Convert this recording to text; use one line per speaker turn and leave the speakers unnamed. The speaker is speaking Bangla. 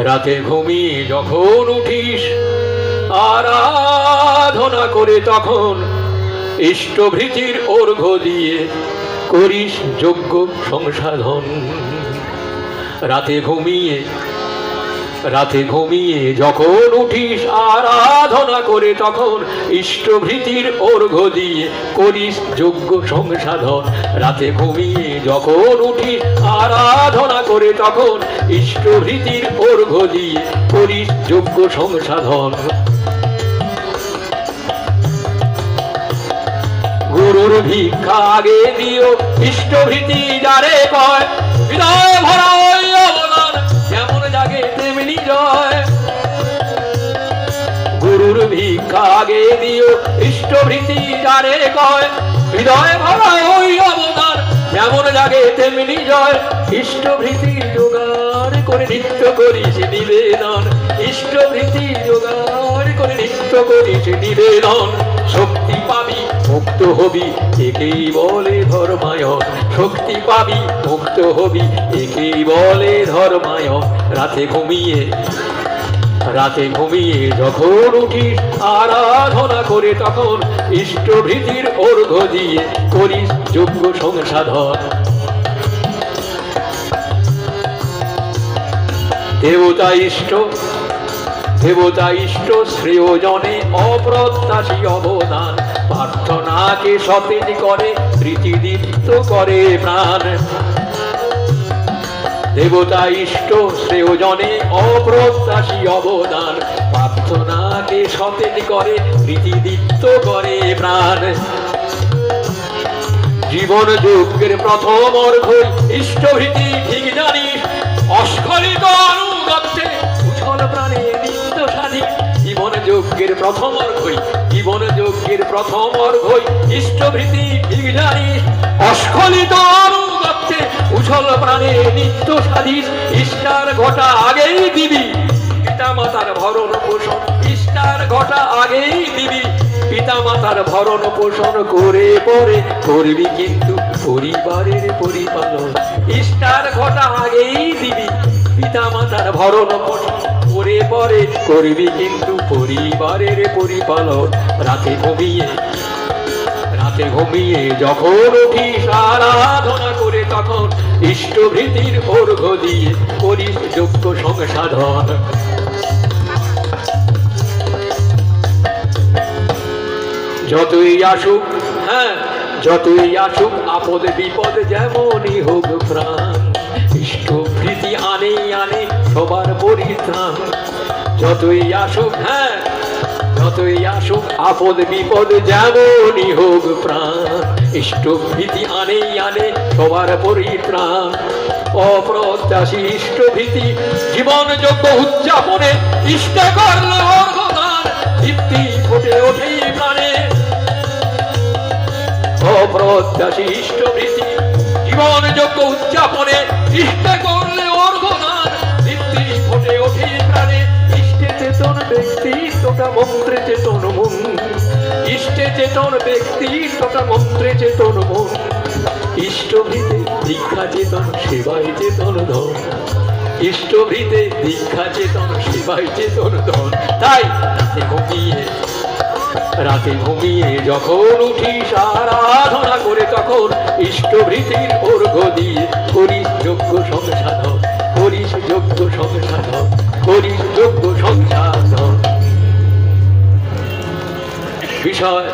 রাতে ঘুমিয়ে যখন উঠিস আরাধনা করে তখন ইষ্টভৃতির অর্ঘ্য দিয়ে করিস যজ্ঞ সংসাধন। রাতে ঘুমিয়ে যখন উঠিস আরাধনা করে তখন ইষ্টভৃতির অর্ঘ্য দিয়ে করিস যজ্ঞ সংসাধন। রাতে ঘুমিয়ে যখন উঠিস আরাধনা করে তখন ইষ্টভৃতির অর্ঘ্য দিয়ে করিস যজ্ঞ সংসাধন। গুরুর ভিক্ষা আগে দিও ইষ্টভৃতি যারে কয়, হৃদয় ভরা ওই অবদান যেমন জাগে তেমনি জয়। গুরুর ভিক্ষা আগে দিও ইষ্টভৃতি যারে কয়, হৃদয় ভরা ওই অবদান যেমন জাগে তেমনি জয়। ইষ্টভৃতি জোগাড় করে নিত্য করিস নিবেদন, ইষ্টভৃতি জোগাড় করে নিত্য করিস নিবেদন। শক্তি পাবি মুক্ত হবি একেই বলে ধর্মায়ণ, শক্তি পাবি মুক্ত হবি একেই বলে ধর্মায়ণ। রাতে ঘুমিয়ে যখন উঠিস আরাধনা করে তখন ইষ্টভৃতির অর্ঘ্য দিয়ে করিস যজ্ঞ সংসাধন। দেবতা ইষ্ট শ্রেয়জনে অপ্রত্যাশী অবদান, প্রার্থনাকে সতেজ করে প্রীতিদীপ্ত করে প্রাণ। দেবতা ইষ্ট শ্রেয়জনে অপ্রত্যাশী অবদান, প্রার্থনাকে সতেজ করে প্রীতিদীপ্ত করে প্রাণ। জীবন যজ্ঞের প্রথম অর্ঘ্য ইষ্টভৃতি ঠিক জানিস, অস্খলিত অনুগত্যে উচ্ছল প্রাণে নিত্য সাধি। জীবন যজ্ঞের প্রথম অর্ঘ্য ইষ্টভৃতি ঠিক জানিস, অস্খলিত অনুগত্যে উচ্ছল প্রাণে নিত্য সাধিস। ইষ্টার ঘটা আগেই দিবি পিতা মাতার ভরণ পোষণ, ইষ্টার ঘটা আগেই দিবি পিতা মাতার ভরণ পোষণ করে পরে করবি কিন্তু পরিবারের পরিপালন। ইষ্টার ঘটা আগেই দিবি পিতা মাতার ভরণ পোষণ করে পরে করবি কিন্তু পরিবারের পরিপালন। রাতে ঘুমিয়ে যখন উঠিস আরাধনা করে তখন ইষ্টভৃতির অর্ঘ্য দিয়ে করিস যজ্ঞ সংসাধন। যতই আসুক আপদ বিপদ যেমনই হোক প্রাণ, ইষ্টভৃতি আনে সবার পরিত্রাণ। যতই আসুক আপদ বিপদ যেমনই হোক প্রাণ, ইষ্টভৃতি আনে সবার পরিত্রাণ। অপ্রত্যাশী ইষ্টভৃতি জীবন যজ্ঞ উদযাপনে ইষ্ট করলে অর্ঘ্যদান, দীপ্তি ফুটে ওঠে প্রাণে। অপ্রত্যাশী ইষ্টভৃতি জীবন যজ্ঞ উদযাপনে ইষ্ট করলে অর্ঘ্যদান, দীপ্তি ফুটে ওঠে প্রাণে। ইষ্টে চেতন ব্যক্তি তোটা মন্ত্রে চেতন মন, ইষ্টে চেতন ব্যক্তি তোটা মন্ত্রে চেতন মন। ইষ্টভৃতে দীক্ষা চেতন সেবায় চেতন ধন, ইষ্টভৃতে দীক্ষা চেতন সেবায় চেতন ধন। তাই রাতে ঘুমিয়ে যখন উঠিস আরাধনা করে তখন ইষ্টভৃতির অর্ঘ্য দিয়ে করিস যজ্ঞ সংসাধন, করিস যজ্ঞ সংসাধন, করিস যজ্ঞ সংসাধন। বিষয়